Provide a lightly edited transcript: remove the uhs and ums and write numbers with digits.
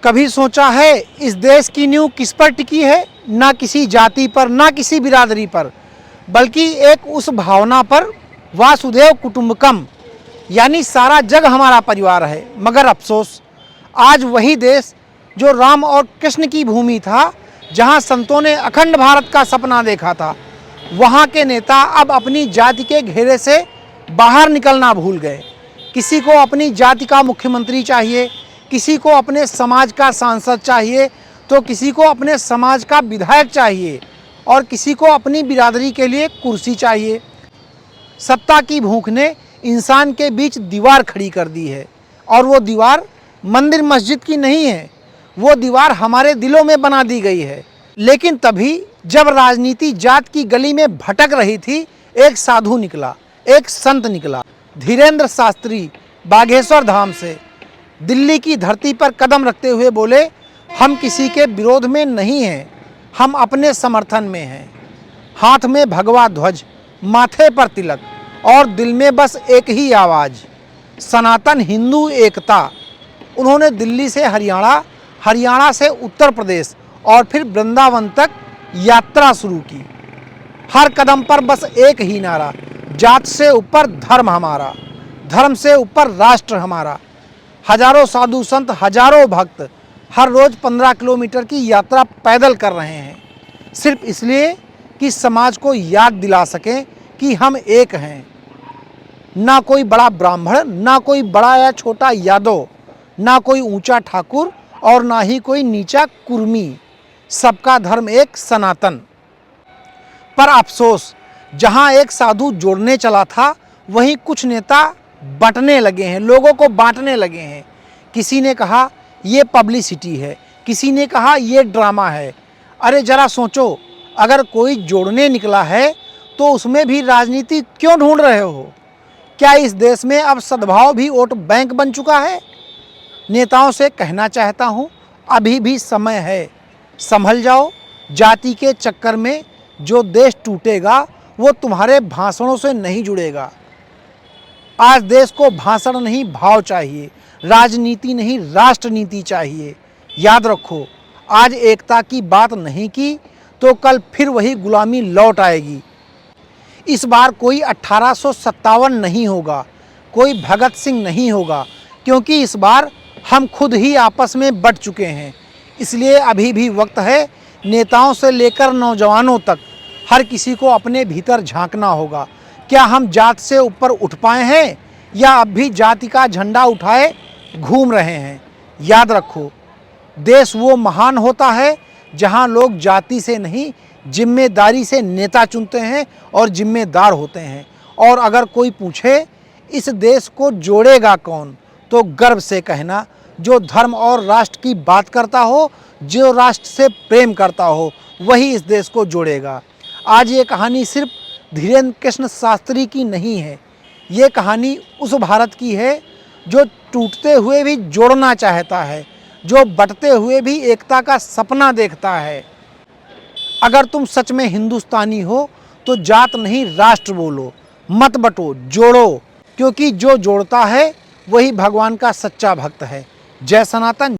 कभी सोचा है इस देश की नींव किस पर टिकी है? ना किसी जाति पर, ना किसी बिरादरी पर, बल्कि एक उस भावना पर, वासुदेव कुटुंबकम, यानी सारा जग हमारा परिवार है। मगर अफसोस, आज वही देश जो राम और कृष्ण की भूमि था, जहां संतों ने अखंड भारत का सपना देखा था, वहां के नेता अब अपनी जाति के घेरे से बाहर निकलना भूल गए। किसी को अपनी जाति का मुख्यमंत्री चाहिए, किसी को अपने समाज का सांसद चाहिए, तो किसी को अपने समाज का विधायक चाहिए, और किसी को अपनी बिरादरी के लिए कुर्सी चाहिए। सत्ता की भूख ने इंसान के बीच दीवार खड़ी कर दी है, और वो दीवार मंदिर मस्जिद की नहीं है, वो दीवार हमारे दिलों में बना दी गई है। लेकिन तभी जब राजनीति जात की गली में भटक रही थी, एक साधु निकला, एक संत निकला। धीरेन्द्र शास्त्री बागेश्वर धाम से दिल्ली की धरती पर कदम रखते हुए बोले, हम किसी के विरोध में नहीं हैं, हम अपने समर्थन में हैं। हाथ में भगवा ध्वज, माथे पर तिलक, और दिल में बस एक ही आवाज़, सनातन हिंदू एकता। उन्होंने दिल्ली से हरियाणा, हरियाणा से उत्तर प्रदेश और फिर वृंदावन तक यात्रा शुरू की। हर कदम पर बस एक ही नारा, जात से ऊपर धर्म हमारा, धर्म से ऊपर राष्ट्र हमारा। हजारों साधु संत, हजारों भक्त हर रोज 15 किलोमीटर की यात्रा पैदल कर रहे हैं, सिर्फ इसलिए कि समाज को याद दिला सकें कि हम एक हैं। ना कोई बड़ा ब्राह्मण, ना कोई बड़ा या छोटा यादव, ना कोई ऊंचा ठाकुर और ना ही कोई नीचा कुर्मी, सबका धर्म एक सनातन। पर अफसोस, जहां एक साधु जोड़ने चला था, वहीं कुछ नेता बंटने लगे हैं, लोगों को बांटने लगे हैं। किसी ने कहा ये पब्लिसिटी है, किसी ने कहा ये ड्रामा है। अरे जरा सोचो, अगर कोई जोड़ने निकला है तो उसमें भी राजनीति क्यों ढूंढ रहे हो? क्या इस देश में अब सद्भाव भी वोट बैंक बन चुका है? नेताओं से कहना चाहता हूँ, अभी भी समय है, संभल जाओ। जाति के चक्कर में जो देश टूटेगा वो तुम्हारे भाषणों से नहीं जुड़ेगा। आज देश को भाषण नहीं भाव चाहिए, राजनीति नहीं राष्ट्रनीति चाहिए। याद रखो, आज एकता की बात नहीं की तो कल फिर वही गुलामी लौट आएगी। इस बार कोई 1857 नहीं होगा, कोई भगत सिंह नहीं होगा, क्योंकि इस बार हम खुद ही आपस में बट चुके हैं। इसलिए अभी भी वक्त है, नेताओं से लेकर नौजवानों तक हर किसी को अपने भीतर झांकना होगा। क्या हम जात से ऊपर उठ पाए हैं, या अब भी जाति का झंडा उठाए घूम रहे हैं? याद रखो, देश वो महान होता है जहां लोग जाति से नहीं, जिम्मेदारी से नेता चुनते हैं और जिम्मेदार होते हैं। और अगर कोई पूछे इस देश को जोड़ेगा कौन, तो गर्व से कहना, जो धर्म और राष्ट्र की बात करता हो, जो राष्ट्र से प्रेम करता हो, वही इस देश को जोड़ेगा। आज ये कहानी सिर्फ धीरेन्द्र कृष्ण शास्त्री की नहीं है, ये कहानी उस भारत की है जो टूटते हुए भी जोड़ना चाहता है, जो बंटते हुए भी एकता का सपना देखता है। अगर तुम सच में हिंदुस्तानी हो तो जात नहीं राष्ट्र बोलो, मत बटो, जोड़ो, क्योंकि जो जोड़ता है वही भगवान का सच्चा भक्त है। जय सनातन।